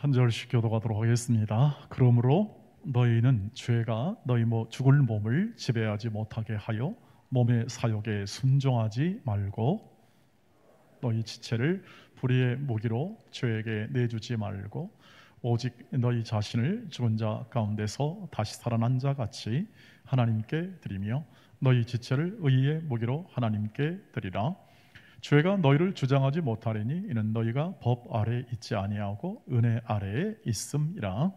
한 절씩 교도하도록 하겠습니다. 그러므로 너희는 죄가 너희 죽을 몸을 지배하지 못하게 하여 몸의 사욕에 순종하지 말고 너희 지체를 불의의 무기로 죄에게 내주지 말고 오직 너희 자신을 죽은 자 가운데서 다시 살아난 자 같이 하나님께 드리며 너희 지체를 의의 무기로 하나님께 드리라. 죄가 너희를 주장하지 못하리니 이는 너희가 법 아래 있지 아니하고 은혜 아래에 있음이라.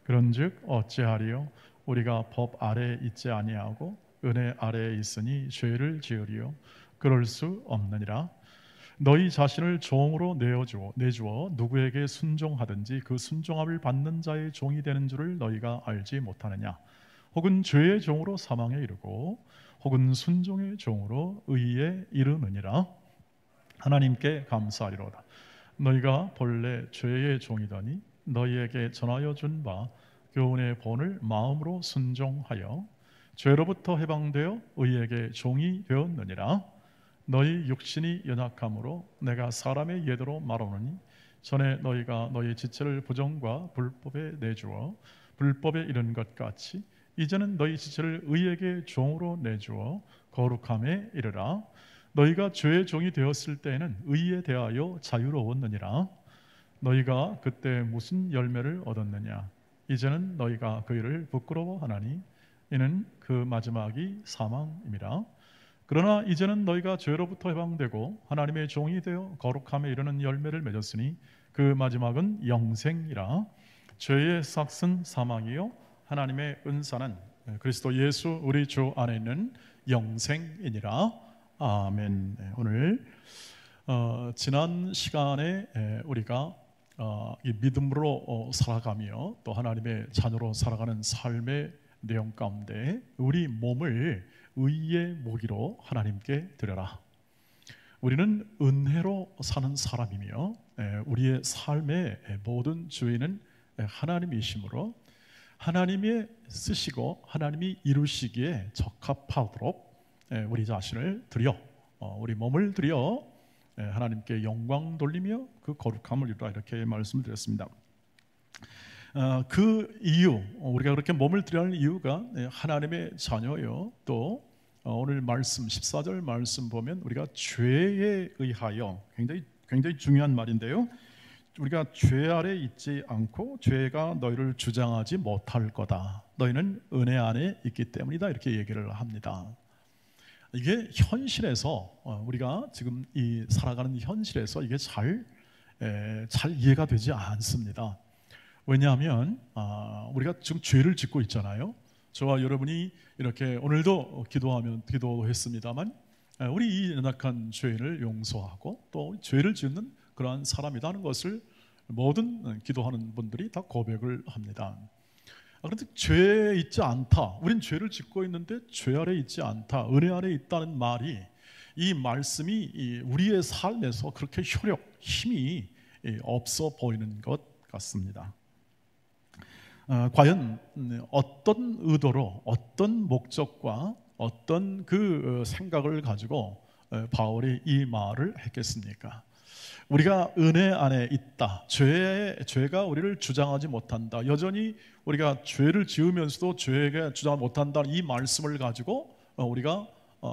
그런즉 어찌하리요? 우리가 법 아래 있지 아니하고 은혜 아래에 있으니 죄를 지으리요? 그럴 수 없느니라. 너희 자신을 종으로 내주어 누구에게 순종하든지 그 순종함을 받는 자의 종이 되는 줄을 너희가 알지 못하느냐? 혹은 죄의 종으로 사망에 이르고 혹은 순종의 종으로 의에 이르느니라. 하나님께 감사하리로다. 너희가 본래 죄의 종이더니 너희에게 전하여 준 바 교훈의 본을 마음으로 순종하여 죄로부터 해방되어 의에게 종이 되었느니라. 너희 육신이 연약함으로 내가 사람의 예대로 말하노니 전에 너희가 너희 지체를 부정과 불법에 내주어 불법에 이른 것 같이 이제는 너희 지체를 의에게 종으로 내주어 거룩함에 이르라. 너희가 죄의 종이 되었을 때에는 의에 대하여 자유로웠느니라. 너희가 그때 무슨 열매를 얻었느냐? 이제는 너희가 그 일을 부끄러워하나니 이는 그 마지막이 사망임이라. 그러나 이제는 너희가 죄로부터 해방되고 하나님의 종이 되어 거룩함에 이르는 열매를 맺었으니 그 마지막은 영생이라. 죄의 삭은 사망이요 하나님의 은사는 그리스도 예수 우리 주 안에 있는 영생이니라. 아멘. 오늘 지난 시간에 우리가 이 믿음으로 살아가며 또 하나님의 자녀로 살아가는 삶의 내용 가운데 우리 몸을 의의 무기로 하나님께 드려라. 우리는 은혜로 사는 사람이며 우리의 삶의 모든 주인은 하나님이시므로 하나님이 쓰시고 하나님이 이루시기에 적합하도록 우리 자신을 드려 우리 몸을 드려 하나님께 영광 돌리며 그 거룩함을 이루라 이렇게 말씀을 드렸습니다. 그 이유 우리가 그렇게 몸을 드려야 하는 이유가 하나님의 자녀요. 또 오늘 말씀 14절 말씀 보면 우리가 죄에 의하여 굉장히 중요한 말인데요. 우리가 죄 아래 있지 않고 죄가 너희를 주장하지 못할 거다. 너희는 은혜 안에 있기 때문이다. 이렇게 얘기를 합니다. 이게 현실에서 우리가 지금 이 살아가는 현실에서 이게 잘 이해가 되지 않습니다. 왜냐하면 우리가 지금 죄를 짓고 있잖아요. 저와 여러분이 이렇게 오늘도 기도했습니다만 우리 이 연약한 죄인을 용서하고 또 죄를 짓는 그러한 사람이라는 것을 모든 기도하는 분들이 다 고백을 합니다. 그런데 죄에 있지 않다. 우린 죄를 짓고 있는데 죄 아래 있지 않다. 은혜 아래 있다는 말이 이 말씀이 우리의 삶에서 그렇게 힘이 없어 보이는 것 같습니다. 과연 어떤 의도로 어떤 목적과 어떤 그 생각을 가지고 바울이 이 말을 했겠습니까? 우리가 은혜 안에 있다. 죄가 우리를 주장하지 못한다. 여전히 우리가 죄를 지으면서도 죄가 주장 못한다. 이 말씀을 가지고 우리가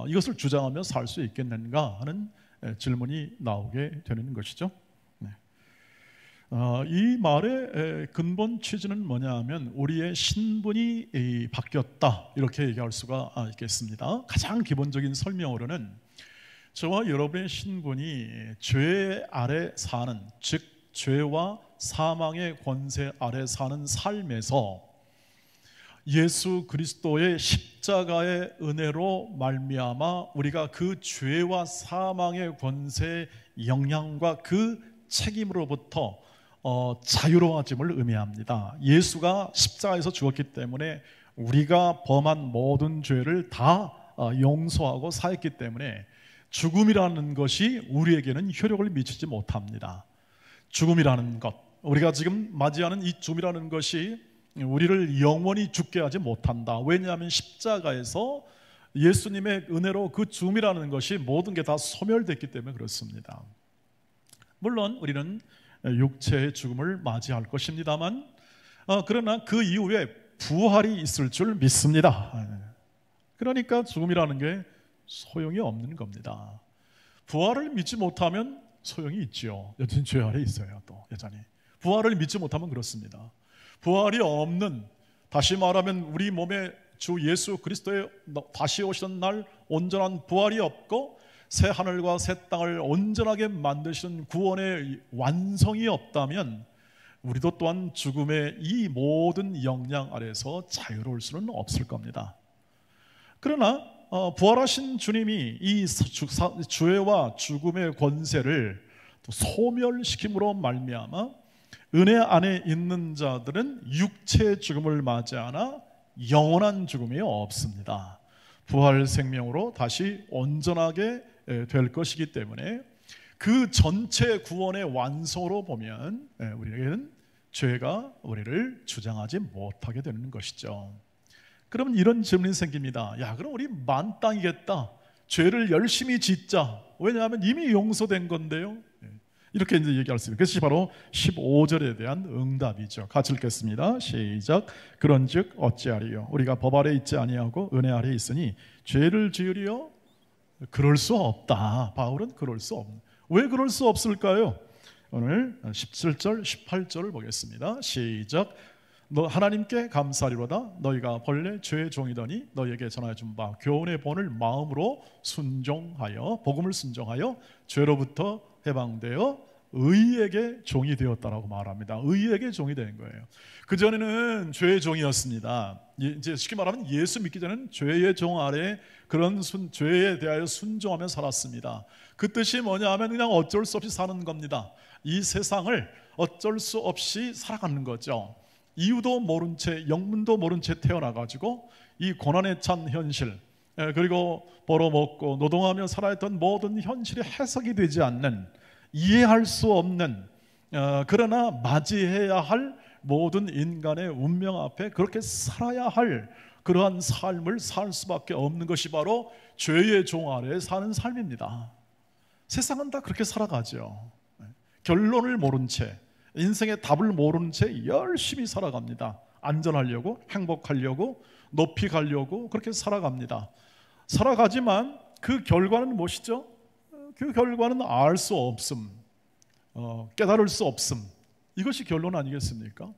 이것을 주장하며 살 수 있겠는가 하는 질문이 나오게 되는 것이죠. 이 말의 근본 취지는 뭐냐 하면 우리의 신분이 바뀌었다 이렇게 얘기할 수가 있겠습니다. 가장 기본적인 설명으로는 저와 여러분의 신분이 죄 아래 사는, 즉 죄와 사망의 권세 아래 사는 삶에서 예수 그리스도의 십자가의 은혜로 말미암아 우리가 그 죄와 사망의 권세의 영향과 그 책임으로부터 자유로워짐을 의미합니다. 예수가 십자가에서 죽었기 때문에 우리가 범한 모든 죄를 다 용서하고 사했기 때문에 죽음이라는 것이 우리에게는 효력을 미치지 못합니다. 죽음이라는 것, 우리가 지금 맞이하는 이 죽음이라는 것이 우리를 영원히 죽게 하지 못한다. 왜냐하면 십자가에서 예수님의 은혜로 그 죽음이라는 것이 모든 게 다 소멸됐기 때문에 그렇습니다. 물론 우리는 육체의 죽음을 맞이할 것입니다만, 그러나 그 이후에 부활이 있을 줄 믿습니다. 그러니까 죽음이라는 게 소용이 없는 겁니다. 부활을 믿지 못하면 소용이 있지요. 여전히 죄 아래 있어요. 또 여전히 부활을 믿지 못하면 그렇습니다. 부활이 없는, 다시 말하면 우리 몸에 주 예수 그리스도의 다시 오시는 날 온전한 부활이 없고 새 하늘과 새 땅을 온전하게 만드시는 구원의 완성이 없다면 우리도 또한 죽음의 이 모든 영향 아래서 자유로울 수는 없을 겁니다. 그러나 부활하신 주님이 이 죄와 죽음의 권세를 소멸시킴으로 말미암아 은혜 안에 있는 자들은 육체의 죽음을 맞이하나 영원한 죽음이 없습니다. 부활 생명으로 다시 온전하게 될 것이기 때문에 그 전체 구원의 완성으로 보면 우리에게는 죄가 우리를 주장하지 못하게 되는 것이죠. 그러면 이런 질문이 생깁니다. 야, 그럼 우리 만땅이겠다. 죄를 열심히 짓자. 왜냐하면 이미 용서된 건데요. 이렇게 이제 얘기할 수 있습니다. 그것이 바로 15절에 대한 응답이죠. 같이 읽겠습니다. 시작. 그런즉 어찌하리요? 우리가 법 아래 있지 아니하고 은혜 아래 있으니 죄를 지으리요? 그럴 수 없다. 바울은 그럴 수 없는. 왜 그럴 수 없을까요? 오늘 17절, 18절을 보겠습니다. 시작. 너 하나님께 감사하리로다. 너희가 본래 죄의 종이더니 너희에게 전하여 준 바 교훈의 본을 마음으로 순종하여 복음을 순종하여 죄로부터 해방되어 의에게 종이 되었다라고 말합니다. 의에게 종이 된 거예요. 그 전에는 죄의 종이었습니다. 이제 쉽게 말하면 예수 믿기 전에는 죄의 종 아래 그런 죄에 대하여 순종하며 살았습니다. 그 뜻이 뭐냐 하면 그냥 어쩔 수 없이 사는 겁니다. 이 세상을 어쩔 수 없이 살아가는 거죠. 이유도 모른 채, 영문도 모른 채 태어나가지고 이 고난에 찬 현실, 그리고 벌어먹고 노동하며 살아있던 모든 현실이 해석이 되지 않는, 이해할 수 없는, 그러나 맞이해야 할 모든 인간의 운명 앞에 그렇게 살아야 할 그러한 삶을 살 수밖에 없는 것이 바로 죄의 종 아래에 사는 삶입니다. 세상은 다 그렇게 살아가죠. 결론을 모른 채, 인생의 답을 모르는 채 열심히 살아갑니다. 안전하려고, 행복하려고, 높이 가려고 그렇게 살아갑니다. 살아가지만 그 결과는 무엇이죠? 그 결과는 알 수 없음, 깨달을 수 없음. 이것이 결론 아니겠습니까?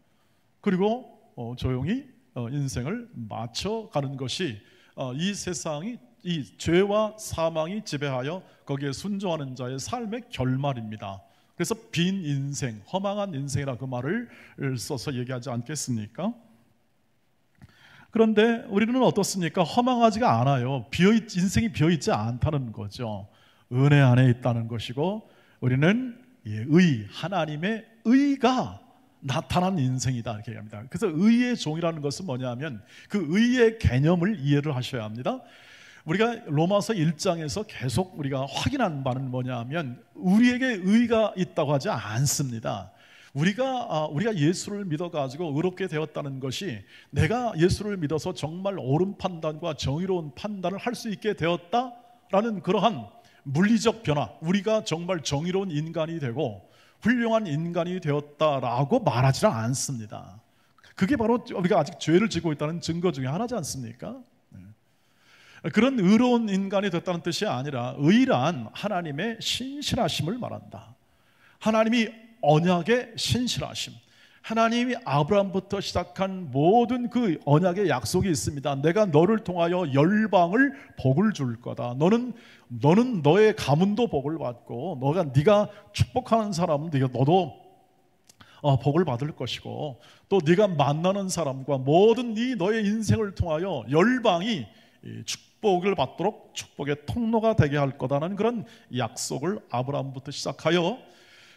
그리고 조용히 인생을 마쳐가는 것이 이 세상이, 이 죄와 사망이 지배하여 거기에 순종하는 자의 삶의 결말입니다. 그래서 빈 인생, 허망한 인생이라 그 말을 써서 얘기하지 않겠습니까? 그런데 우리는 어떻습니까? 허망하지가 않아요. 인생이 비어있지 않다는 거죠. 은혜 안에 있다는 것이고 우리는 하나님의 의가 나타난 인생이다 이렇게 얘기합니다. 그래서 의의 종이라는 것은 뭐냐면 그 의의 개념을 이해를 하셔야 합니다. 우리가 로마서 1장에서 계속 우리가 확인한 바는 뭐냐면 우리에게 의가 있다고 하지 않습니다. 우리가 예수를 믿어가지고 의롭게 되었다는 것이 내가 예수를 믿어서 정말 옳은 판단과 정의로운 판단을 할 수 있게 되었다라는 그러한 물리적 변화, 우리가 정말 정의로운 인간이 되고 훌륭한 인간이 되었다라고 말하지 않습니다. 그게 바로 우리가 아직 죄를 지고 있다는 증거 중에 하나지 않습니까? 그런 의로운 인간이 됐다는 뜻이 아니라 의란 하나님의 신실하심을 말한다. 하나님이 언약의 신실하심, 하나님이 아브라함부터 시작한 모든 그 언약의 약속이 있습니다. 내가 너를 통하여 열방을 복을 줄 거다. 너는 너의 가문도 복을 받고 네가 축복하는 사람은 너도 복을 받을 것이고 또 네가 만나는 사람과 모든 너의 인생을 통하여 열방이 축복을 받도록 축복의 통로가 되게 할 거다는 그런 약속을 아브라함부터 시작하여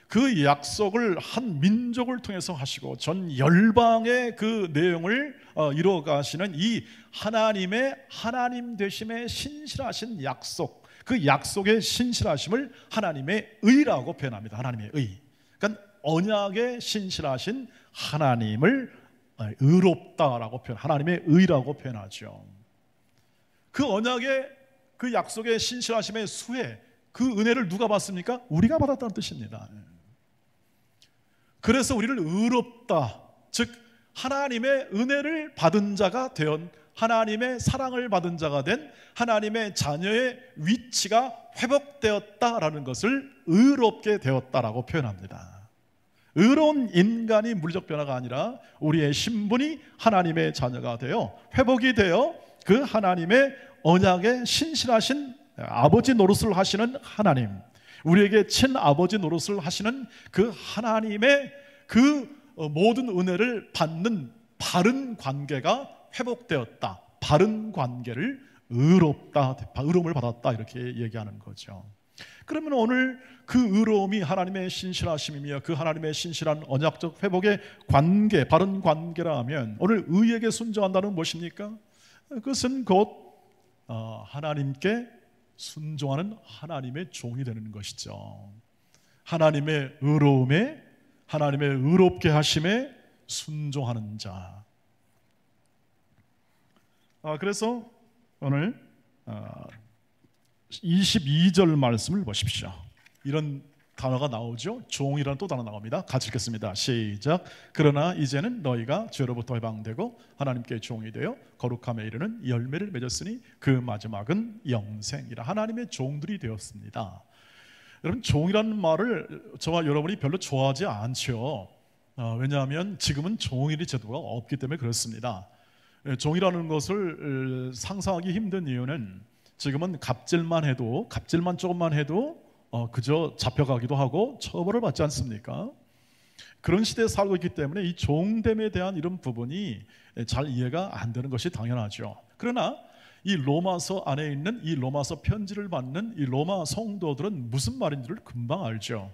그 약속을 한 민족을 통해서 하시고 전 열방의 그 내용을 이루어 가시는 이 하나님의 하나님 되심의 신실하신 약속, 그 약속의 신실하심을 하나님의 의라고 표현합니다. 하나님의 의. 그러니까 언약의 신실하신 하나님을 의롭다라고 하나님의 의라고 표현하죠. 그 언약의 그 약속의 신실하심의 수혜, 그 은혜를 누가 받습니까? 우리가 받았다는 뜻입니다. 그래서 우리를 의롭다, 즉 하나님의 은혜를 받은 자가 된, 하나님의 사랑을 받은 자가 된 하나님의 자녀의 위치가 회복되었다라는 것을 의롭게 되었다라고 표현합니다. 의로운 인간이 물리적 변화가 아니라 우리의 신분이 하나님의 자녀가 되어 회복이 되어 그 하나님의 언약에 신실하신 아버지 노릇을 하시는 하나님, 우리에게 친아버지 노릇을 하시는 그 하나님의 그 모든 은혜를 받는 바른 관계가 회복되었다. 바른 관계를 의롭다, 의로움을 받았다, 이렇게 얘기하는 거죠. 그러면 오늘 그 의로움이 하나님의 신실하심이며 그 하나님의 신실한 언약적 회복의 관계, 바른 관계라면 오늘 의에게 순종한다는 무엇입니까? 그것은 곧 하나님께 순종하는 하나님의 종이 되는 것이죠. 하나님의 의로움에, 하나님의 의롭게 하심에 순종하는 자. 그래서 오늘 22절 말씀을 보십시오. 이런 단어가 나오죠. 종이라는 또 단어 나옵니다. 같이 읽겠습니다. 시작. 그러나 이제는 너희가 죄로부터 해방되고 하나님께 종이 되어 거룩함에 이르는 열매를 맺었으니 그 마지막은 영생이라. 하나님의 종들이 되었습니다. 여러분, 종이라는 말을 저와 여러분이 별로 좋아하지 않죠. 왜냐하면 지금은 종일의 제도가 없기 때문에 그렇습니다. 종이라는 것을 상상하기 힘든 이유는 지금은 갑질만 조금만 해도 그저 잡혀가기도 하고 처벌을 받지 않습니까? 그런 시대에 살고 있기 때문에 이 종됨에 대한 이런 부분이 잘 이해가 안 되는 것이 당연하죠. 그러나 이 로마서 안에 있는 이 로마서 편지를 받는 이 로마 성도들은 무슨 말인지를 금방 알죠.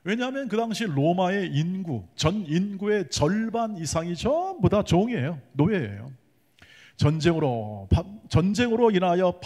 왜냐하면 그 당시 로마의 인구, 전 인구의 절반 이상이 전부 다 종이에요. 노예예요. 전쟁으로 인하여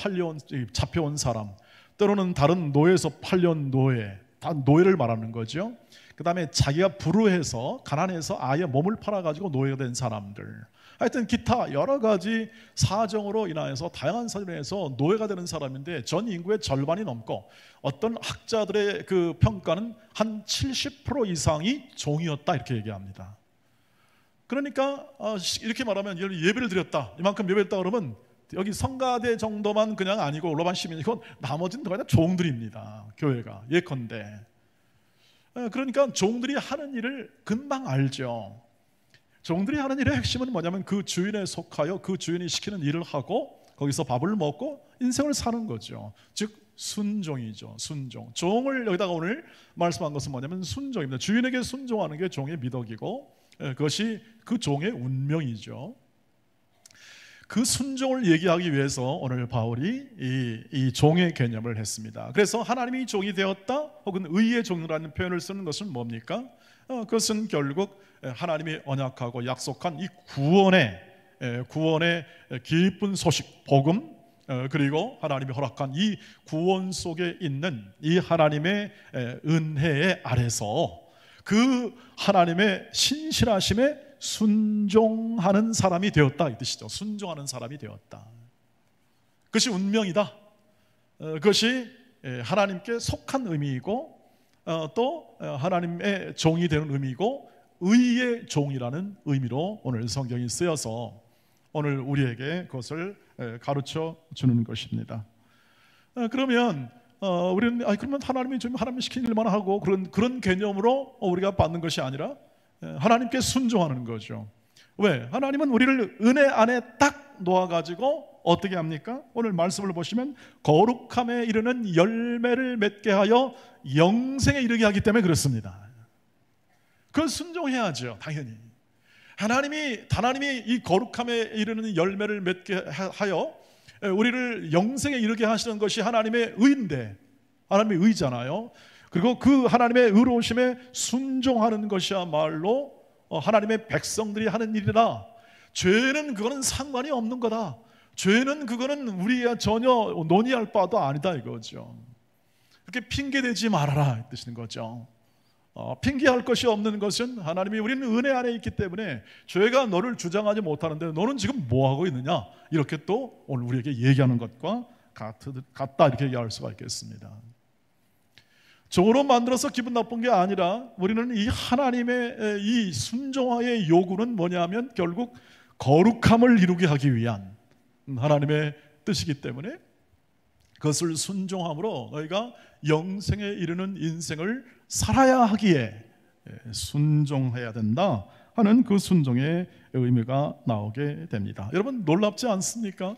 잡혀온 사람, 때로는 다른 노예에서 팔려온 노예, 다 노예를 말하는 거죠. 그 다음에 자기가 불우해서 가난해서 아예 몸을 팔아가지고 노예가 된 사람들, 하여튼 기타 여러 가지 사정으로 인하여서 다양한 사정으로 인해서 노예가 되는 사람인데 전 인구의 절반이 넘고 어떤 학자들의 그 평가는 한 70% 이상이 종이었다, 이렇게 얘기합니다. 그러니까 이렇게 말하면 예배를 드렸다, 이만큼 예배했다 그러면 여기 성가대 정도만 그냥 아니고 로마 시민이고 나머지는 다 종들입니다. 교회가 예컨대. 그러니까 종들이 하는 일을 금방 알죠. 종들이 하는 일의 핵심은 뭐냐면 그 주인에 속하여 그 주인이 시키는 일을 하고 거기서 밥을 먹고 인생을 사는 거죠. 즉 순종이죠. 순종. 종을 여기다가 오늘 말씀한 것은 뭐냐면 순종입니다. 주인에게 순종하는 게 종의 미덕이고 그것이 그 종의 운명이죠. 그 순종을 얘기하기 위해서 오늘 바울이 이 종의 개념을 했습니다. 그래서 하나님이 종이 되었다 혹은 의의 종이라는 표현을 쓰는 것은 뭡니까? 그것은 결국 하나님이 언약하고 약속한 이 구원의 기쁜 소식, 복음, 그리고 하나님이 허락한 이 구원 속에 있는 이 하나님의 은혜의 아래서 그 하나님의 신실하심에 순종하는 사람이 되었다, 이 뜻이죠. 순종하는 사람이 되었다. 그것이 운명이다. 그것이 하나님께 속한 의미이고 또 하나님의 종이 되는 의미이고 의의 종이라는 의미로 오늘 성경이 쓰여서 오늘 우리에게 그것을 가르쳐 주는 것입니다. 그러면 우리는 그러면 하나님이 좀 하나님 시키는 일만 하고 그런 개념으로 우리가 받는 것이 아니라 하나님께 순종하는 거죠. 왜? 하나님은 우리를 은혜 안에 딱 놓아가지고 어떻게 합니까? 오늘 말씀을 보시면 거룩함에 이르는 열매를 맺게 하여 영생에 이르게 하기 때문에 그렇습니다. 그걸 순종해야죠. 당연히 하나님이 이 거룩함에 이르는 열매를 맺게 하여 우리를 영생에 이르게 하시는 것이 하나님의 의인데, 하나님의 의잖아요. 그리고 그 하나님의 의로우심에 순종하는 것이야말로 하나님의 백성들이 하는 일이라. 죄는 그거는 상관이 없는 거다. 죄는 그거는 우리가 전혀 논의할 바도 아니다, 이거죠. 그렇게 핑계대지 말아라, 이 뜻인 거죠. 핑계할 것이 없는 것은 하나님이 우리는 은혜 안에 있기 때문에 죄가 너를 주장하지 못하는데 너는 지금 뭐하고 있느냐, 이렇게 또 오늘 우리에게 얘기하는 것과 같다, 이렇게 얘기할 수가 있겠습니다. 종으로 만들어서 기분 나쁜 게 아니라 우리는 이 하나님의 이 순종하의 요구는 뭐냐면 결국 거룩함을 이루게 하기 위한 하나님의 뜻이기 때문에 그것을 순종함으로 너희가 영생에 이르는 인생을 살아야 하기에 순종해야 된다 하는 그 순종의 의미가 나오게 됩니다. 여러분 놀랍지 않습니까?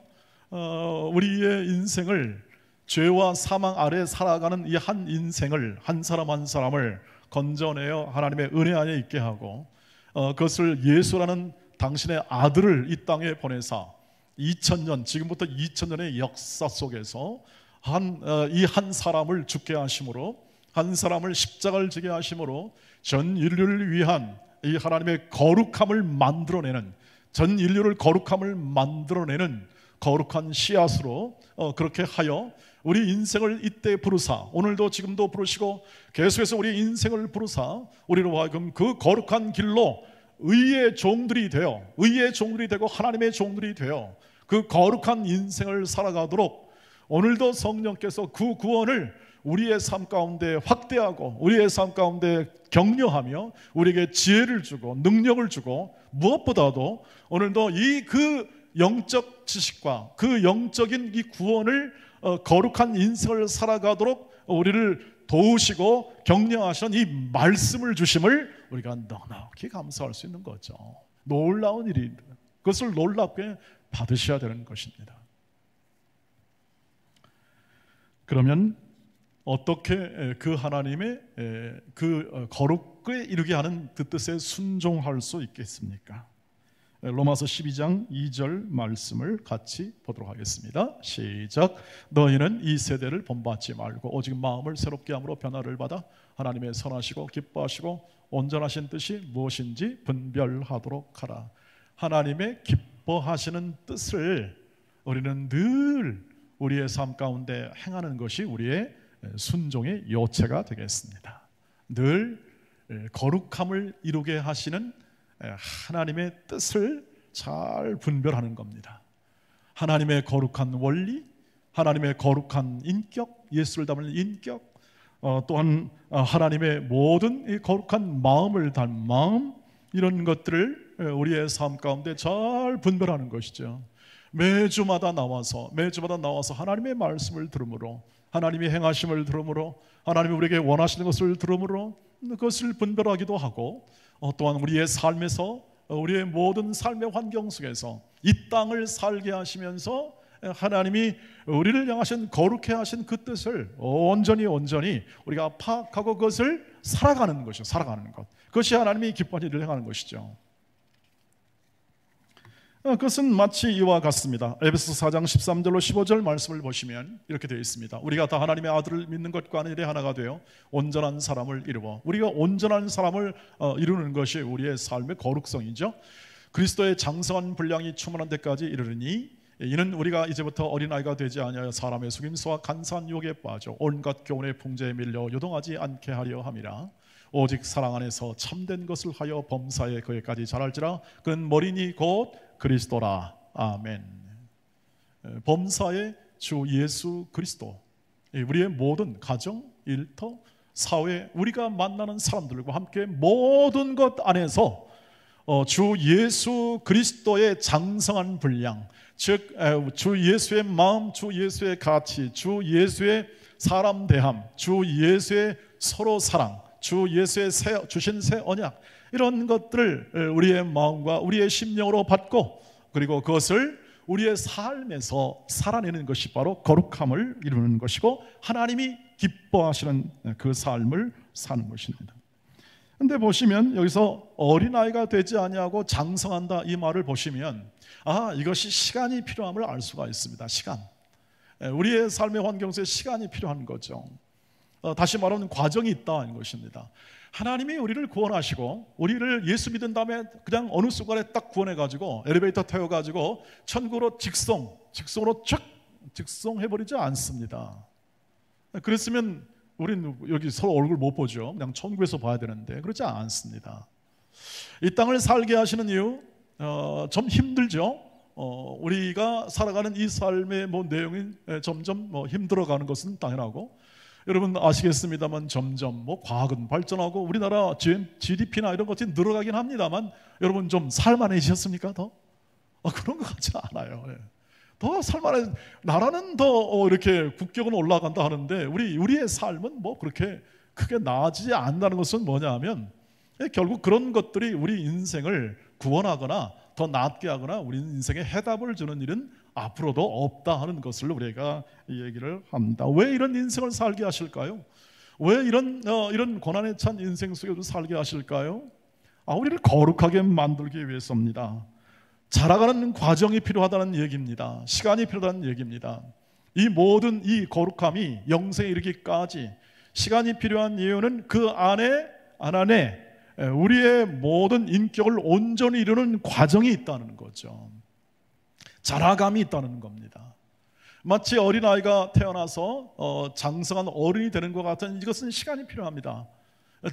우리의 인생을 죄와 사망 아래 살아가는 이 한 인생을 한 사람 한 사람을 건져내어 하나님의 은혜 안에 있게 하고 그것을 예수라는 당신의 아들을 이 땅에 보내사 2000년 지금부터 2000년의 역사 속에서 이 한 사람을 죽게 하심으로 한 사람을 십자가를 지게 하심으로 전 인류를 위한 이 하나님의 거룩함을 만들어내는 전 인류를 거룩함을 만들어내는 거룩한 씨앗으로 그렇게 하여 우리 인생을 이때 부르사 오늘도 지금도 부르시고 계속해서 우리 인생을 부르사 우리로 하여금 그 거룩한 길로 의의 종들이 되어 의의 종들이 되고 하나님의 종들이 되어 그 거룩한 인생을 살아가도록 오늘도 성령께서 그 구원을 우리의 삶 가운데 확대하고 우리의 삶 가운데 격려하며 우리에게 지혜를 주고 능력을 주고 무엇보다도 오늘도 이 그 영적 지식과 그 영적인 이 구원을 거룩한 인생을 살아가도록 우리를 도우시고 격려하시는 이 말씀을 주심을 우리가 넉넉히 감사할 수 있는 거죠. 놀라운 일입니다. 그것을 놀랍게 받으셔야 되는 것입니다. 그러면 어떻게 그 하나님의 그 거룩에 이르게 하는 그 뜻에 순종할 수 있겠습니까? 로마서 12장 2절 말씀을 같이 보도록 하겠습니다. 시작. 너희는 이 세대를 본받지 말고 오직 마음을 새롭게 함으로 변화를 받아 하나님의 선하시고 기뻐하시고 온전하신 뜻이 무엇인지 분별하도록 하라. 하나님의 기뻐하시는 뜻을 우리는 늘 우리의 삶 가운데 행하는 것이 우리의 순종의 요체가 되겠습니다. 늘 거룩함을 이루게 하시는 하나님의 뜻을 잘 분별하는 겁니다. 하나님의 거룩한 원리, 하나님의 거룩한 인격, 예수를 담는 인격, 또한 하나님의 모든 이 거룩한 마음을 담은 마음, 이런 것들을 우리의 삶 가운데 잘 분별하는 것이죠. 매주마다 나와서 하나님의 말씀을 들음으로, 하나님이 행하심을 들음으로, 하나님이 우리에게 원하시는 것을 들음으로 그것을 분별하기도 하고, 또한 우리의 삶에서 우리의 모든 삶의 환경 속에서 이 땅을 살게 하시면서 하나님이 우리를 향하신 거룩해 하신 그 뜻을 온전히 우리가 파악하고 그것을 살아가는 것이죠. 살아가는 것, 그것이 하나님이 기뻐하는 일을 행하는 것이죠. 그것은 마치 이와 같습니다. 에베소서 4장 13절로 15절 말씀을 보시면 이렇게 되어 있습니다. 우리가 다 하나님의 아들을 믿는 것과 일에 하나가 되어 온전한 사람을 이루어, 우리가 온전한 사람을 이루는 것이 우리의 삶의 거룩성이죠. 그리스도의 장성한 분량이 충만한 데까지 이르르니 이는 우리가 이제부터 어린아이가 되지 아니하여 사람의 속임수와 간사한 유혹에 빠져 온갖 교훈의 풍제에 밀려 요동하지 않게 하려 함이라. 오직 사랑 안에서 참된 것을 하여 범사에 그에까지 자랄지라. 그는 머리니 곧 그리스도라. 아멘. 범사의 주 예수 그리스도, 우리의 모든 가정, 일터, 사회, 우리가 만나는 사람들과 함께 모든 것 안에서 주 예수 그리스도의 장성한 분량, 즉 주 예수의 마음, 주 예수의 가치, 주 예수의 사람 대함, 주 예수의 서로 사랑, 주 예수의 주신 새 언약, 이런 것들을 우리의 마음과 우리의 심령으로 받고 그리고 그것을 우리의 삶에서 살아내는 것이 바로 거룩함을 이루는 것이고 하나님이 기뻐하시는 그 삶을 사는 것입니다. 그런데 보시면 여기서 어린아이가 되지 아니하고 장성한다 이 말을 보시면 이것이 시간이 필요함을 알 수가 있습니다. 시간, 우리의 삶의 환경 속에 시간이 필요한 거죠. 다시 말하면 과정이 있다는 것입니다. 하나님이 우리를 구원하시고 우리를 예수 믿은 다음에 그냥 어느 순간에 딱 구원해가지고 엘리베이터 태워가지고 천국으로 직송으로 쫙 직송해버리지 않습니다. 그랬으면 우리는 여기 서로 얼굴 못 보죠. 그냥 천국에서 봐야 되는데 그렇지 않습니다. 이 땅을 살게 하시는 이유 좀 힘들죠. 우리가 살아가는 이 삶의 내용이 점점 힘들어가는 것은 당연하고, 여러분 아시겠습니다만 점점 뭐 과학은 발전하고 우리나라 GDP나 이런 것들이 늘어가긴 합니다만 여러분 좀 살만해지셨습니까? 더? 그런 것 같지 않아요. 예. 더 살만해, 나라는 더 이렇게 국격은 올라간다 하는데 우리의 삶은 뭐 그렇게 크게 나아지지 않는다는 것은 뭐냐 하면 결국 그런 것들이 우리 인생을 구원하거나 더 낫게 하거나 우리 인생에 해답을 주는 일은 앞으로도 없다 하는 것을 우리가 얘기를 합니다. 왜 이런 인생을 살게 하실까요? 왜 이런 고난에 찬 인생 속에서 살게 하실까요? 우리를 거룩하게 만들기 위해서입니다. 자라가는 과정이 필요하다는 얘기입니다. 시간이 필요하다는 얘기입니다. 이 모든 이 거룩함이 영생에 이르기까지 시간이 필요한 이유는 그 안에 우리의 모든 인격을 온전히 이루는 과정이 있다는 거죠. 자라감이 있다는 겁니다. 마치 어린아이가 태어나서 장성한 어른이 되는 것 같은 이것은 시간이 필요합니다.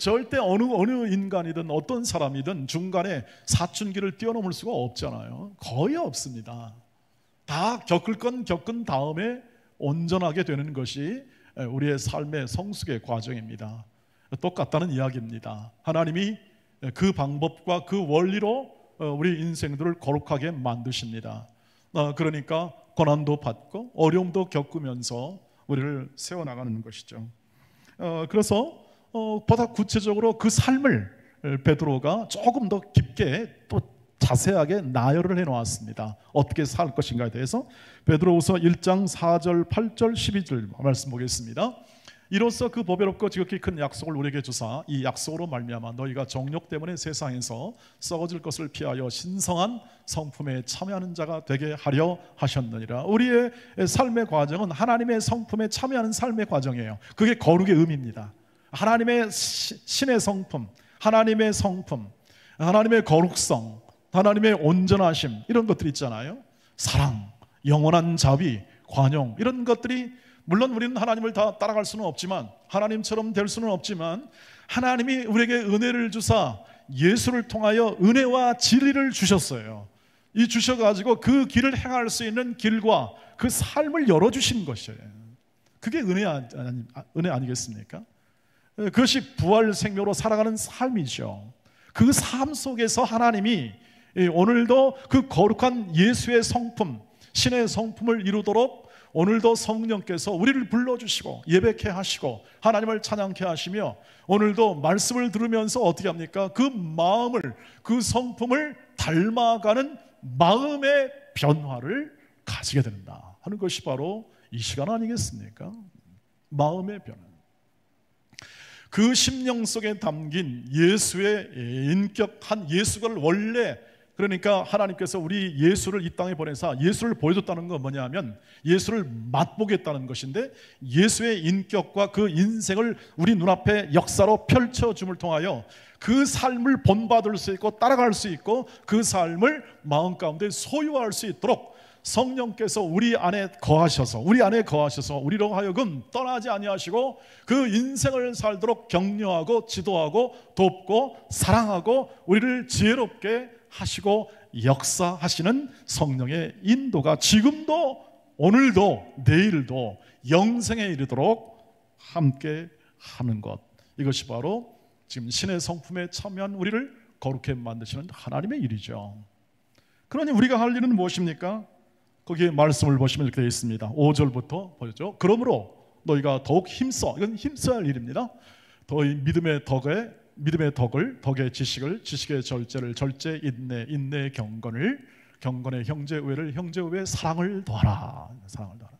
절대 어느 인간이든 어떤 사람이든 중간에 사춘기를 뛰어넘을 수가 없잖아요. 거의 없습니다. 다 겪을 건 겪은 다음에 온전하게 되는 것이 우리의 삶의 성숙의 과정입니다. 똑같다는 이야기입니다. 하나님이 그 방법과 그 원리로 우리 인생들을 거룩하게 만드십니다. 그러니까 고난도 받고 어려움도 겪으면서 우리를 세워나가는 것이죠. 그래서 보다 구체적으로 그 삶을 베드로가 조금 더 깊게 또 자세하게 나열을 해놓았습니다. 어떻게 살 것인가에 대해서 베드로후서 1장 4절 8절 12절 말씀 보겠습니다. 이로써 그 보배롭고 지극히 큰 약속을 우리에게 주사 이 약속으로 말미암아 너희가 정욕 때문에 세상에서 썩어질 것을 피하여 신성한 성품에 참여하는 자가 되게 하려 하셨느니라. 우리의 삶의 과정은 하나님의 성품에 참여하는 삶의 과정이에요. 그게 거룩의 의미입니다. 하나님의 신의 성품, 하나님의 성품, 하나님의 거룩성, 하나님의 온전하심, 이런 것들이 있잖아요. 사랑, 영원한 자비, 관용, 이런 것들이 물론 우리는 하나님을 다 따라갈 수는 없지만, 하나님처럼 될 수는 없지만, 하나님이 우리에게 은혜를 주사 예수를 통하여 은혜와 진리를 주셨어요. 이 주셔가지고 그 길을 행할 수 있는 길과 그 삶을 열어주신 것이에요. 그게 은혜 아니겠습니까? 그것이 부활 생명으로 살아가는 삶이죠. 그 삶 속에서 하나님이 오늘도 그 거룩한 예수의 성품, 신의 성품을 이루도록 오늘도 성령께서 우리를 불러주시고 예배케 하시고 하나님을 찬양케 하시며 오늘도 말씀을 들으면서 어떻게 합니까? 그 마음을, 그 성품을 닮아가는 마음의 변화를 가지게 된다 하는 것이 바로 이 시간 아니겠습니까? 마음의 변화. 그 심령 속에 담긴 예수의 인격한 예수가 원래, 그러니까 하나님께서 우리 예수를 이 땅에 보내사 예수를 보여줬다는 건 뭐냐면 예수를 맛보겠다는 것인데, 예수의 인격과 그 인생을 우리 눈앞에 역사로 펼쳐줌을 통하여 그 삶을 본받을 수 있고 따라갈 수 있고 그 삶을 마음 가운데 소유할 수 있도록 성령께서 우리 안에 거하셔서 우리로 하여금 떠나지 아니하시고 그 인생을 살도록 격려하고 지도하고 돕고 사랑하고 우리를 지혜롭게 하시고 역사하시는 성령의 인도가 지금도 오늘도 내일도 영생에 이르도록 함께 하는 것, 이것이 바로 지금 신의 성품에 참여한 우리를 거룩해 만드시는 하나님의 일이죠. 그러니 우리가 할 일은 무엇입니까? 거기에 말씀을 보시면 이렇게 되어 있습니다. 5절부터 보였죠. 그러므로 너희가 더욱 힘써, 이건 힘써야 할 일입니다. 너희 믿음의 덕을, 덕의 지식을, 지식의 절제를, 절제 인내, 인내의 경건을, 경건의 형제 우애를, 형제 우애의 사랑을 더하라. 사랑을 더하라.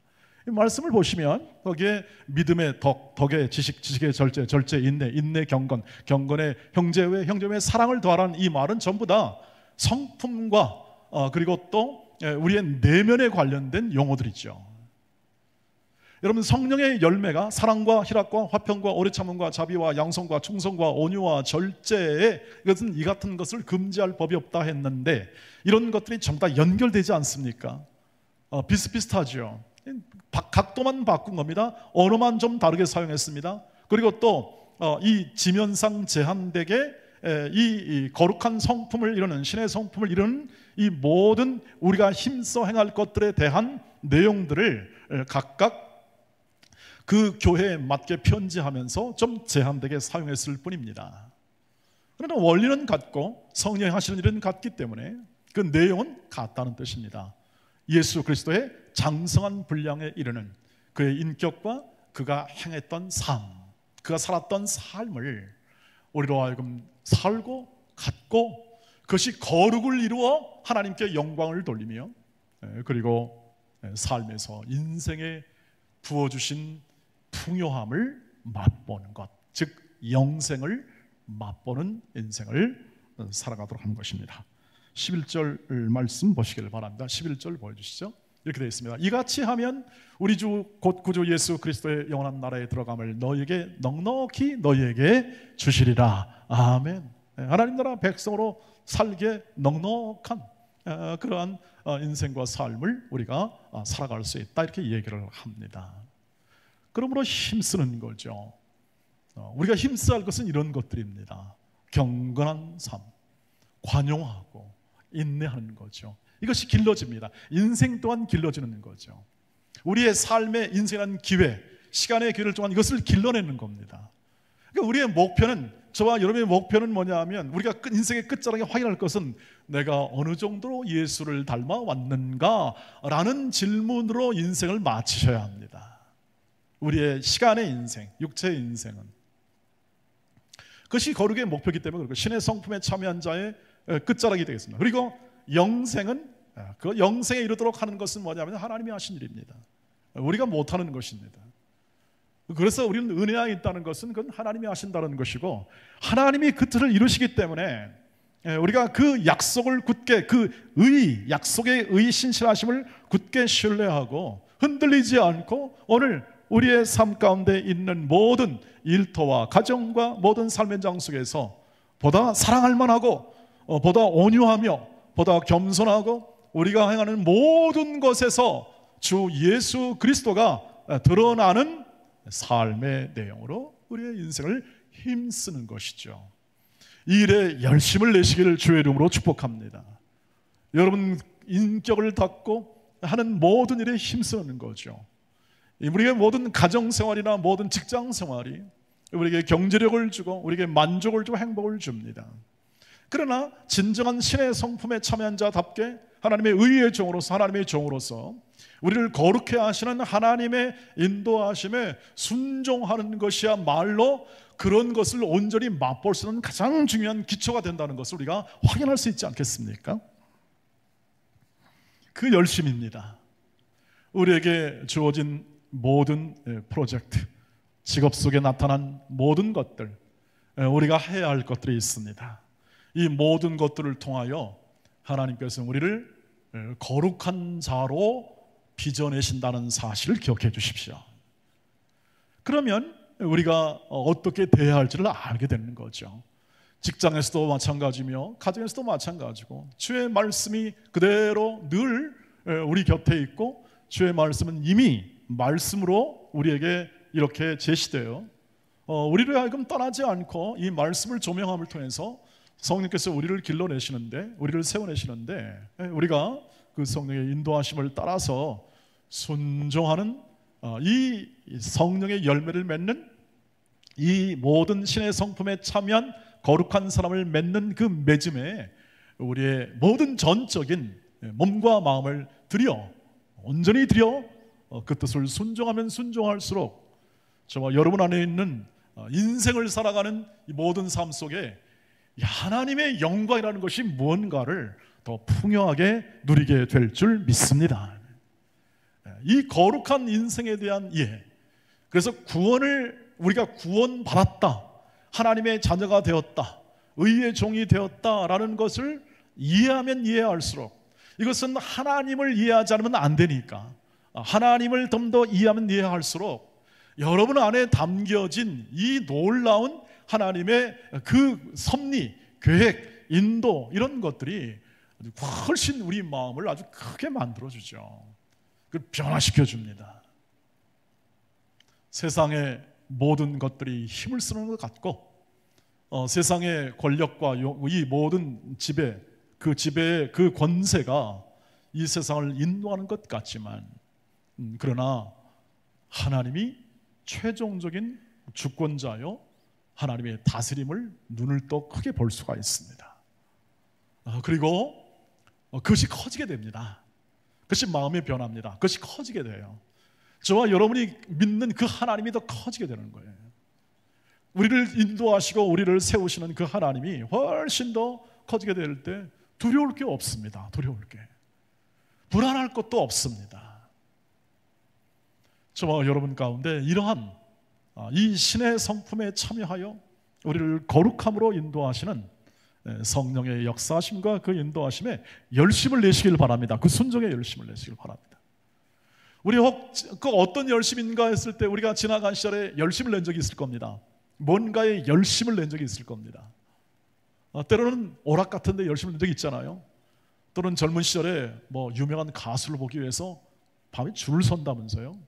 이 말씀을 보시면 거기에 믿음의 덕, 덕의 지식, 지식의 절제, 절제 인내, 인내 경건, 경건의 형제 우애, 형제 우애의 사랑을 더하라는 이 말은 전부 다 성품과 그리고 또 우리의 내면에 관련된 용어들이죠. 여러분, 성령의 열매가 사랑과 희락과 화평과 오래 참음과 자비와 양성과 충성과 온유와 절제에, 이것은 이 같은 것을 금지할 법이 없다 했는데 이런 것들이 전부 다 연결되지 않습니까? 비슷비슷하죠. 각도만 바꾼 겁니다. 언어만 좀 다르게 사용했습니다. 그리고 또 이 지면상 제한되게 이 거룩한 성품을 이루는, 신의 성품을 이루는 이 모든 우리가 힘써 행할 것들에 대한 내용들을 각각 그 교회에 맞게 편지하면서 좀 제한되게 사용했을 뿐입니다. 그러나 원리는 같고 성령이 하시는 일은 같기 때문에 그 내용은 같다는 뜻입니다. 예수 그리스도의 장성한 분량에 이르는 그의 인격과 그가 행했던 삶, 그가 살았던 삶을 우리로 하여금 살고 갖고 그것이 거룩을 이루어 하나님께 영광을 돌리며 그리고 삶에서 인생에 부어주신 풍요함을 맛보는 것, 즉 영생을 맛보는 인생을 살아가도록 하는 것입니다. 11절 말씀 보시길 바랍니다. 11절 보여주시죠. 이렇게 되어 있습니다. 이같이 하면 우리 주 곧 구주 예수 그리스도의 영원한 나라에 들어감을 너희에게 넉넉히 너희에게 주시리라. 아멘. 하나님 나라 백성으로 살게 넉넉한 그러한 인생과 삶을 우리가 살아갈 수 있다, 이렇게 얘기를 합니다. 그러므로 힘쓰는 거죠. 우리가 힘써야 할 것은 이런 것들입니다. 경건한 삶, 관용하고 인내하는 거죠. 이것이 길러집니다. 인생 또한 길러지는 거죠. 우리의 삶의 인생이라는 기회, 시간의 기회를 통한 이것을 길러내는 겁니다. 그러니까 우리의 목표는, 저와 여러분의 목표는 뭐냐 하면, 우리가 인생의 끝자락에 확인할 것은 내가 어느 정도로 예수를 닮아왔는가 라는 질문으로 인생을 마치셔야 합니다. 우리의 시간의 인생, 육체의 인생은 그것이 거룩의 목표이기 때문에 그렇고, 신의 성품에 참여한 자의 끝자락이 되겠습니다. 그리고 영생은, 그 영생에 이르도록 하는 것은 뭐냐면 하나님이 하신 일입니다. 우리가 못하는 것입니다. 그래서 우리는 은혜가 있다는 것은 그건 하나님이 하신다는 것이고, 하나님이 그 뜻을 이루시기 때문에 우리가 그 약속을 굳게, 그 약속의 의 신실하심을 굳게 신뢰하고 흔들리지 않고 오늘 우리의 삶 가운데 있는 모든 일터와 가정과 모든 삶의 장 속에서 보다 사랑할 만하고 보다 온유하며 보다 겸손하고 우리가 행하는 모든 것에서 주 예수 그리스도가 드러나는 삶의 내용으로 우리의 인생을 힘쓰는 것이죠. 이 일에 열심을 내시기를 주의 이름으로 축복합니다. 여러분 인격을 닦고 하는 모든 일에 힘쓰는 거죠. 우리의 모든 가정생활이나 모든 직장생활이 우리에게 경제력을 주고 우리에게 만족을 주고 행복을 줍니다. 그러나 진정한 신의 성품에 참여한 자답게 하나님의 의의 종으로서, 하나님의 종으로서 우리를 거룩해 하시는 하나님의 인도하심에 순종하는 것이야말로 그런 것을 온전히 맛볼 수 있는 가장 중요한 기초가 된다는 것을 우리가 확인할 수 있지 않겠습니까? 그 열심입니다. 우리에게 주어진 모든 프로젝트, 직업 속에 나타난 모든 것들, 우리가 해야 할 것들이 있습니다. 이 모든 것들을 통하여 하나님께서 우리를 거룩한 자로 빚어내신다는 사실을 기억해 주십시오. 그러면 우리가 어떻게 대해야 할지를 알게 되는 거죠. 직장에서도 마찬가지며 가정에서도 마찬가지고, 주의 말씀이 그대로 늘 우리 곁에 있고, 주의 말씀은 이미 말씀으로 우리에게 이렇게 제시되어 우리를 하여금 떠나지 않고 이 말씀을 조명함을 통해서 성령께서 우리를 길러내시는데, 우리를 세워내시는데, 우리가 그 성령의 인도하심을 따라서 순종하는 이 성령의 열매를 맺는, 이 모든 신의 성품에 참여한 거룩한 사람을 맺는 그 맺음에 우리의 모든 전적인 몸과 마음을 들여, 온전히 들여 그 뜻을 순종하면 순종할수록 저와 여러분 안에 있는 인생을 살아가는 이 모든 삶 속에 하나님의 영광이라는 것이 무언가를 더 풍요하게 누리게 될 줄 믿습니다. 이 거룩한 인생에 대한 이해, 그래서 우리가 구원받았다, 하나님의 자녀가 되었다, 의의 종이 되었다라는 것을 이해하면 이해할수록, 이것은 하나님을 이해하지 않으면 안 되니까 하나님을 좀 더 이해하면 이해할수록 여러분 안에 담겨진 이 놀라운 하나님의 그 섭리, 계획, 인도, 이런 것들이 훨씬 우리 마음을 아주 크게 만들어주죠. 그걸 변화시켜 줍니다. 세상의 모든 것들이 힘을 쓰는 것 같고, 세상의 권력과 이 모든 지배, 그 지배의 그 권세가 이 세상을 인도하는 것 같지만, 그러나 하나님이 최종적인 주권자요 하나님의 다스림을 눈을 떠 크게 볼 수가 있습니다. 그리고 그것이 커지게 됩니다. 그것이 마음의 변화입니다. 그것이 커지게 돼요. 저와 여러분이 믿는 그 하나님이 더 커지게 되는 거예요. 우리를 인도하시고 우리를 세우시는 그 하나님이 훨씬 더 커지게 될 때 두려울 게 없습니다. 두려울 게. 불안할 것도 없습니다. 저와 여러분 가운데 이러한 이 신의 성품에 참여하여 우리를 거룩함으로 인도하시는 성령의 역사하심과 그 인도하심에 열심을 내시길 바랍니다. 그 순종의 열심을 내시길 바랍니다. 우리 혹 그 어떤 열심인가 했을 때 우리가 지나간 시절에 열심을 낸 적이 있을 겁니다. 뭔가에 열심을 낸 적이 있을 겁니다. 때로는 오락 같은 데 열심을 낸 적이 있잖아요. 또는 젊은 시절에 유명한 가수를 보기 위해서 밤에 줄을 선다면서요.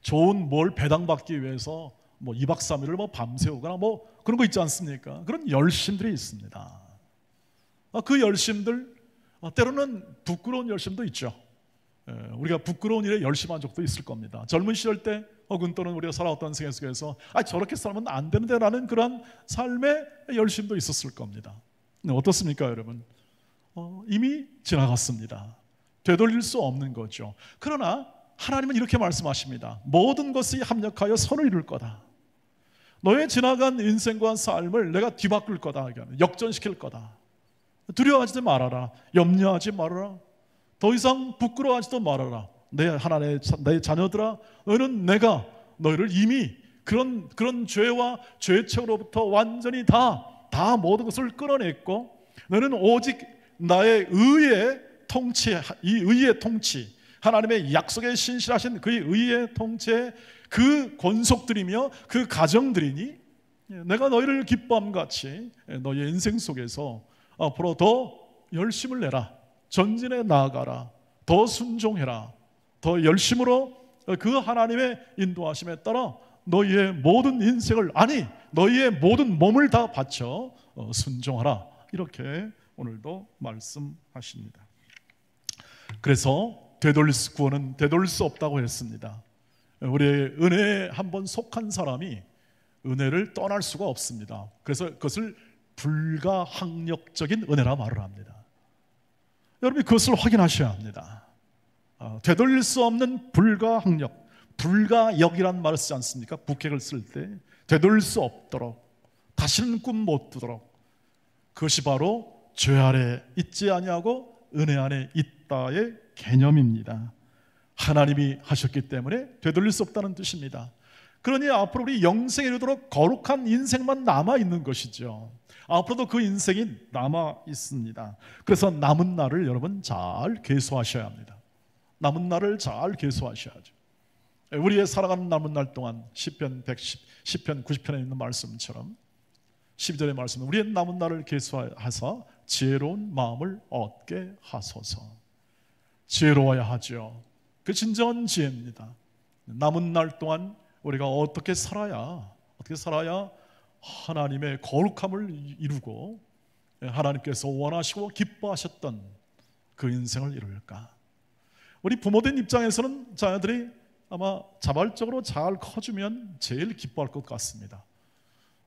좋은 뭘 배당받기 위해서 2박 3일을 밤새우거나 그런 거 있지 않습니까? 그런 열심들이 있습니다. 그 열심들 때로는 부끄러운 열심도 있죠. 우리가 부끄러운 일에 열심한 적도 있을 겁니다. 젊은 시절 때 혹은 또는 우리가 살아왔던 생애 속에서 저렇게 살면 안 되는데 라는 그런 삶의 열심도 있었을 겁니다. 어떻습니까 여러분? 이미 지나갔습니다. 되돌릴 수 없는 거죠. 그러나 하나님은 이렇게 말씀하십니다. 모든 것이 합력하여 선을 이룰 거다. 너의 지나간 인생과 삶을 내가 뒤바꿀 거다. 역전시킬 거다. 두려워하지 말아라. 염려하지 말아라. 더 이상 부끄러워하지도 말아라. 내 자녀들아, 너는 내가 너희를 이미 그런 죄와 죄책으로부터 완전히 다 모든 것을 끌어냈고, 너는 오직 나의 의의 통치, 이 의의 통치, 하나님의 약속에 신실하신 그의 의의 통치에 그 권속들이며 그 가정들이니 내가 너희를 기뻐함같이 너희의 인생 속에서 앞으로 더 열심을 내라. 전진해 나아가라. 더 순종해라. 더 열심으로 그 하나님의 인도하심에 따라 너희의 모든 인생을, 아니 너희의 모든 몸을 다 바쳐 순종하라. 이렇게 오늘도 말씀하십니다. 그래서 구원은 되돌릴 수 없다고 했습니다. 우리의 은혜에 한번 속한 사람이 은혜를 떠날 수가 없습니다. 그래서 그것을 불가항력적인 은혜라 말을 합니다. 여러분이 그것을 확인하셔야 합니다. 되돌릴 수 없는 불가항력, 불가역이란 말을 쓰지 않습니까? 북핵을 쓸 때 되돌릴 수 없도록, 다시는 꿈 못 꾸도록, 그것이 바로 죄 아래 있지 아니하고 은혜 안에 있다의 개념입니다. 하나님이 하셨기 때문에 되돌릴 수 없다는 뜻입니다. 그러니 앞으로 우리 영생에 이르도록 거룩한 인생만 남아있는 것이죠. 앞으로도 그 인생이 남아있습니다. 그래서 남은 날을 여러분 잘 계수하셔야 합니다. 남은 날을 잘 계수하셔야죠. 우리의 살아가는 남은 날 동안 시편 90편에 있는 말씀처럼 12절의 말씀은 우리의 남은 날을 계수하사 지혜로운 마음을 얻게 하소서. 지혜로워야 하죠. 그 진정한 지혜입니다. 남은 날 동안 우리가 어떻게 살아야 하나님의 거룩함을 이루고 하나님께서 원하시고 기뻐하셨던 그 인생을 이룰까? 우리 부모된 입장에서는 자녀들이 아마 자발적으로 잘 커주면 제일 기뻐할 것 같습니다.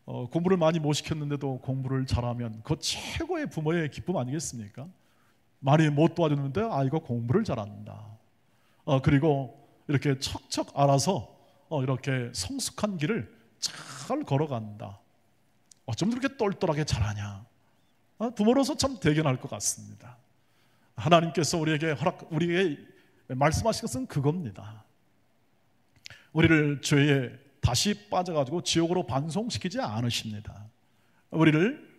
공부를 많이 못 시켰는데도 공부를 잘하면 그거 최고의 부모의 기쁨 아니겠습니까? 많이 못 도와줬는데 아이가 공부를 잘한다. 그리고 이렇게 척척 알아서 이렇게 성숙한 길을 잘 걸어간다. 어쩜 그렇게 똘똘하게 잘하냐? 부모로서 참 대견할 것 같습니다. 하나님께서 우리에게 말씀하신 것은 그겁니다. 우리를 죄에 다시 빠져가지고 지옥으로 반송시키지 않으십니다. 우리를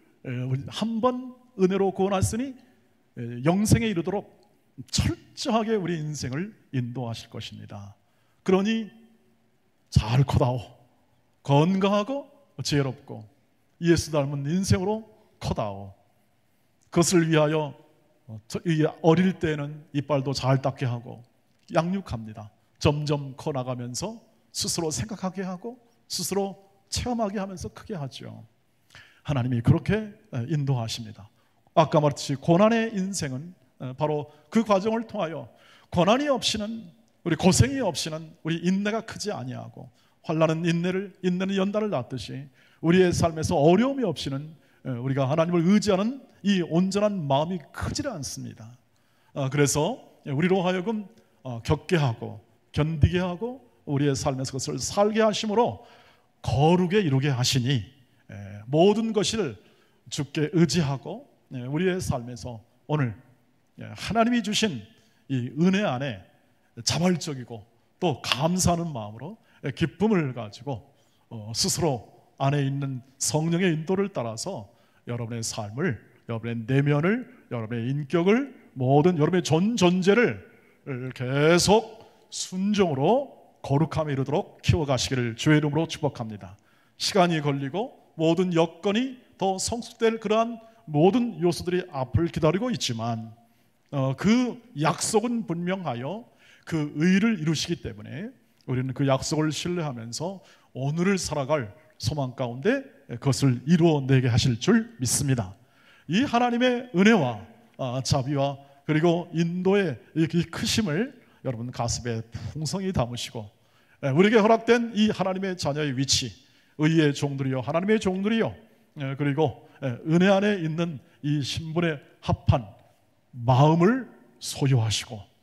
한 번 은혜로 구원하시니 영생에 이르도록 철저하게 우리 인생을 인도하실 것입니다. 그러니 잘 커다오, 건강하고 지혜롭고 예수 닮은 인생으로 커다오. 그것을 위하여 어릴 때는 이빨도 잘 닦게 하고 양육합니다. 점점 커나가면서 스스로 생각하게 하고 스스로 체험하게 하면서 크게 하죠. 하나님이 그렇게 인도하십니다. 아까 말했듯이 고난의 인생은 바로 그 과정을 통하여 고난이 없이는 우리 고생이 없이는 우리 인내가 크지 아니하고 환난은 인내는 연단을 낳듯이 우리의 삶에서 어려움이 없이는 우리가 하나님을 의지하는 이 온전한 마음이 크지를 않습니다. 그래서 우리로 하여금 겪게 하고 견디게 하고 우리의 삶에서 그것을 살게 하심으로 거룩에 이루게 하시니 모든 것을 주께 의지하고 우리의 삶에서 오늘 하나님이 주신 이 은혜 안에 자발적이고 또 감사하는 마음으로 기쁨을 가지고 스스로 안에 있는 성령의 인도를 따라서 여러분의 삶을, 여러분의 내면을, 여러분의 인격을, 모든 여러분의 존재를 계속 순종으로 거룩함에 이르도록 키워가시기를 주의 이름으로 축복합니다. 시간이 걸리고 모든 여건이 더 성숙될 그러한 모든 요소들이 앞을 기다리고 있지만 그 약속은 분명하여 그 의를 이루시기 때문에 우리는 그 약속을 신뢰하면서 오늘을 살아갈 소망 가운데 그것을 이루어내게 하실 줄 믿습니다. 이 하나님의 은혜와 자비와 그리고 인도의 이 크심을 여러분 가슴에 풍성히 담으시고 우리에게 허락된 이 하나님의 자녀의 위치, 의의 종들이요 하나님의 종들이요 그리고 은혜 안에 있는 이 신분에 합한 마음을 소유하시고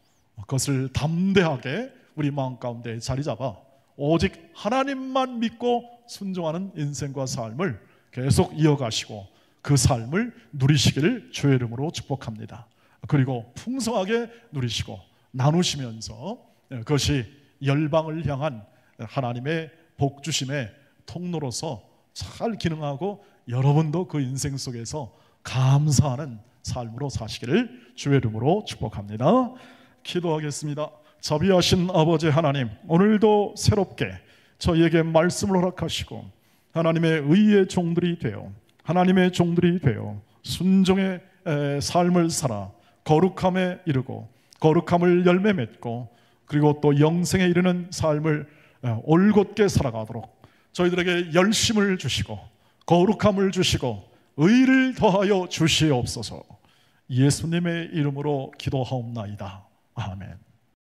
그것을 담대하게 우리 마음 가운데 자리 잡아 오직 하나님만 믿고 순종하는 인생과 삶을 계속 이어가시고 그 삶을 누리시기를 주의 이름으로 축복합니다. 그리고 풍성하게 누리시고 나누시면서 그것이 열방을 향한 하나님의 복주심의 통로로서 잘 기능하고 여러분도 그 인생 속에서 감사하는 삶으로 사시기를 주의 이름으로 축복합니다. 기도하겠습니다. 자비하신 아버지 하나님, 오늘도 새롭게 저희에게 말씀을 허락하시고 하나님의 의의 종들이 되어 하나님의 종들이 되어 순종의 삶을 살아 거룩함에 이르고 거룩함을 열매 맺고 그리고 또 영생에 이르는 삶을 올곧게 살아가도록 저희들에게 열심을 주시고 거룩함을 주시고 의를 더하여 주시옵소서. 예수님의 이름으로 기도하옵나이다. 아멘.